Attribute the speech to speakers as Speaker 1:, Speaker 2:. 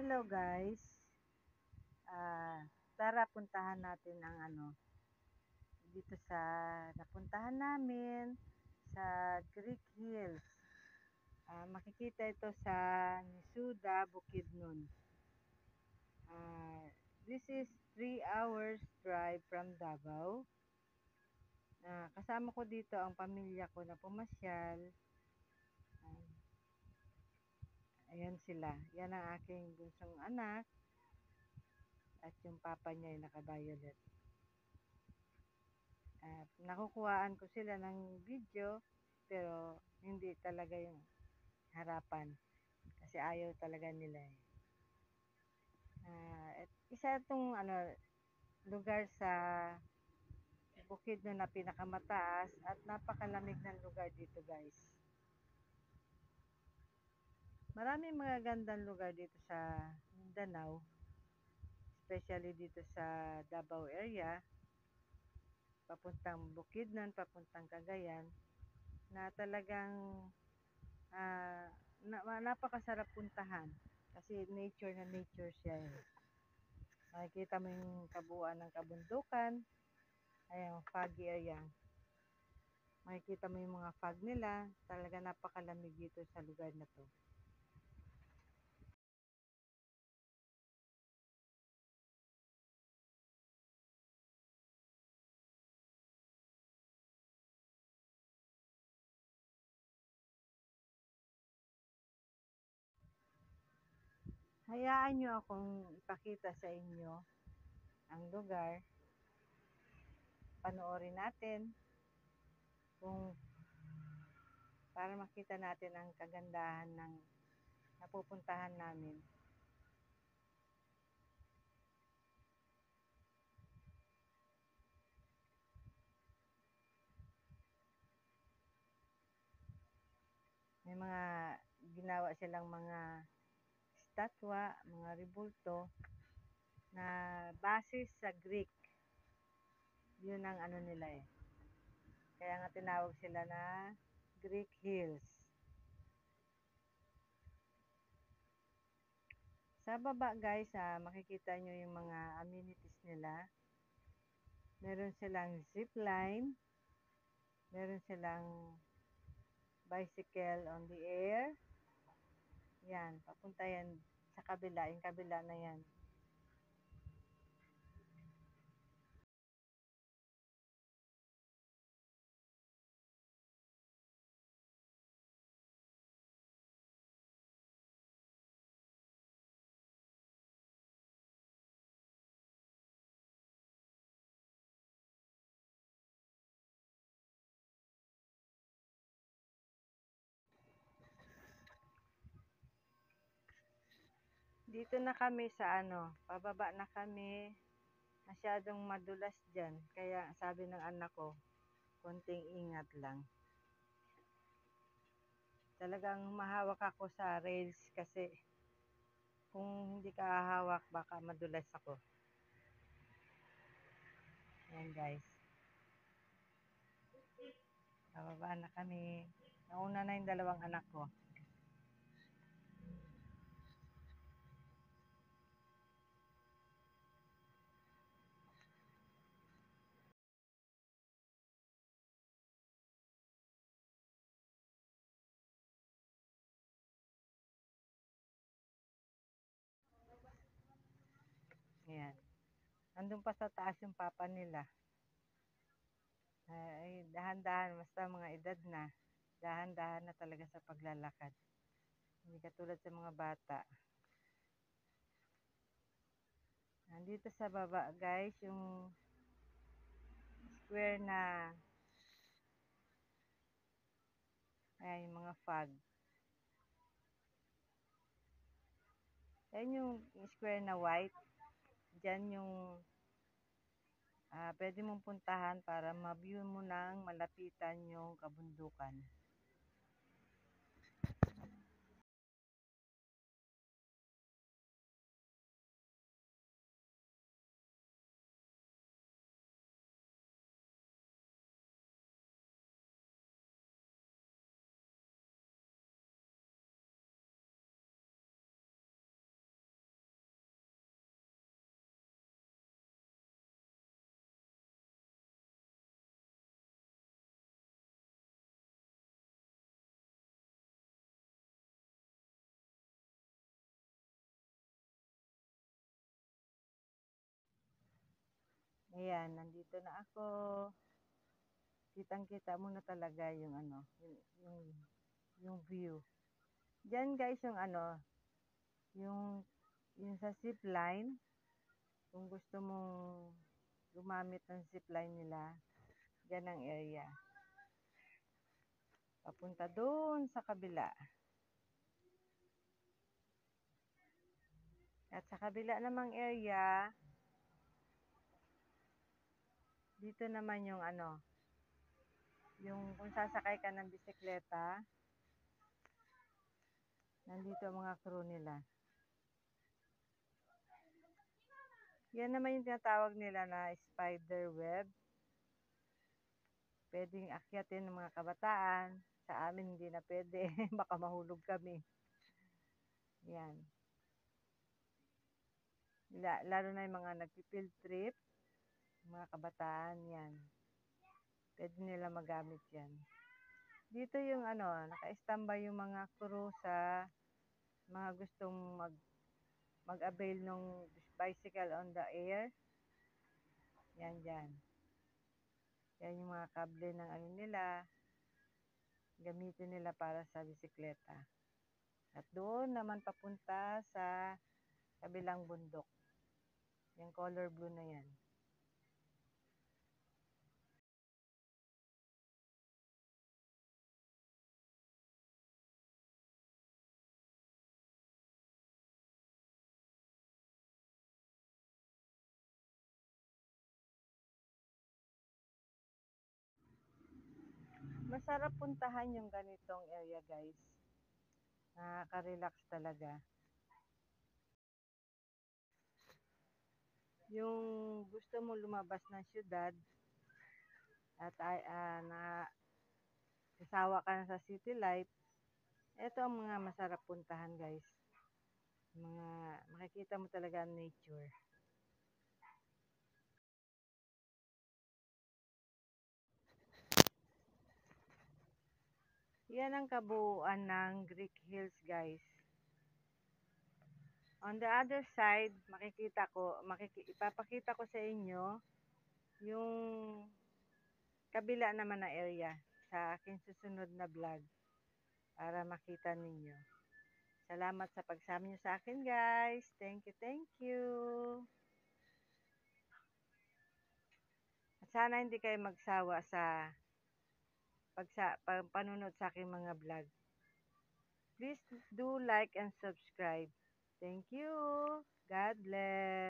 Speaker 1: Hello guys. Tara puntahan natin ang dito sa napuntahan namin sa Greek Hills. Makikita ito sa Nisuda, Bukidnon. This is 3 hours drive from Davao. Kasama ko dito ang pamilya ko na pumasyal. Ayan sila. Yan ang aking bunsong anak at yung papa niya ay naka-violet. Nakukuhaan ko sila ng video pero hindi talaga yung harapan kasi ayaw talaga nila eh. Isa itong lugar sa Bukidnon na pinakamataas at napakalamig ng lugar dito guys. Maraming mga gandang lugar dito sa Mindanao, especially dito sa Davao area, papuntang Bukidnon, papuntang Cagayan, na talagang napakasarap puntahan kasi nature na nature siya eh. Makikita mo yung kabuuan ng kabundukan, ayan, foggy area. Makikita mo yung mga fog nila, talaga napakalamig dito sa lugar na to. Hayaan nyo akong ipakita sa inyo ang lugar. Panoorin natin kung para makita natin ang kagandahan ng napupuntahan namin. May mga ginawa silang mga statwa, mga rebulto na base sa Greek. Yun ang nila eh. Kaya nga tinawag sila na Greek Hills. Sa baba guys, makikita nyo yung mga amenities nila. Meron silang zip line. Meron silang bicycle on the air. Yan, papunta yan sa kabila. Yung kabila na yan. Dito na kami sa pababa na kami. Masyadong madulas dyan. Kaya sabi ng anak ko, konting ingat lang. Talagang mahawak ako sa rails kasi kung hindi ka hahawak baka madulas ako. Ayan guys. Pababa na kami. Nauna na yung dalawang anak ko. Ayan. Nandun pa sa taas yung papa nila. Ay, dahan-dahan. Basta mga edad na. Dahan-dahan na talaga sa paglalakad. Hindi katulad sa mga bata. Nandito sa baba guys, yung square na ayan, yung mga fog. Ayan yung square na white. Diyan yung pwede mong puntahan para ma-view mo ng malapitan yung kabundukan. Ayan, nandito na ako. Kitang-kita mo na talaga yung ano, yung, yung view. Diyan guys yung ano, yung yung sa zip line, kung gusto mong gumamit ng zip line nila, diyan ang area. Papunta doon sa kabila. At sa kabila namang area, dito naman yung ano, yung kung sasakay ka ng bisikleta, nandito ang mga crew nila. Yan naman yung tinatawag nila na spider web. Pwedeng akyatin ng mga kabataan. Sa amin hindi na pwede. Baka mahulog kami. Yan. Lalo na yung mga nagpi-field trip, mga kabataan, yan. Pwede nila magamit yan. Dito yung ano, naka-standby yung mga crew sa mga gustong mag-avail ng bicycle on the air. Yan dyan. Yan yung mga kable ng ano nila, gamitin nila para sa bisikleta. At doon naman papunta sa kabilang bundok. Yung color blue na yan. Masarap puntahan yung ganitong area guys. Nakaka-relax talaga. Yung gusto mo lumabas ng syudad at kasawa ka na sa city life, ito ang mga masarap puntahan guys. Mga makikita mo talaga ang nature. Yan ang kabuuan ng Greek Hills guys. On the other side, ipapakita ko sa inyo yung kabila naman na area sa aking susunod na vlog para makita ninyo. Salamat sa pagsama nyo sa akin guys. Thank you, thank you. At sana hindi kayo magsawa sa panunod sa aking mga vlog. Please do like and subscribe. Thank you. God bless.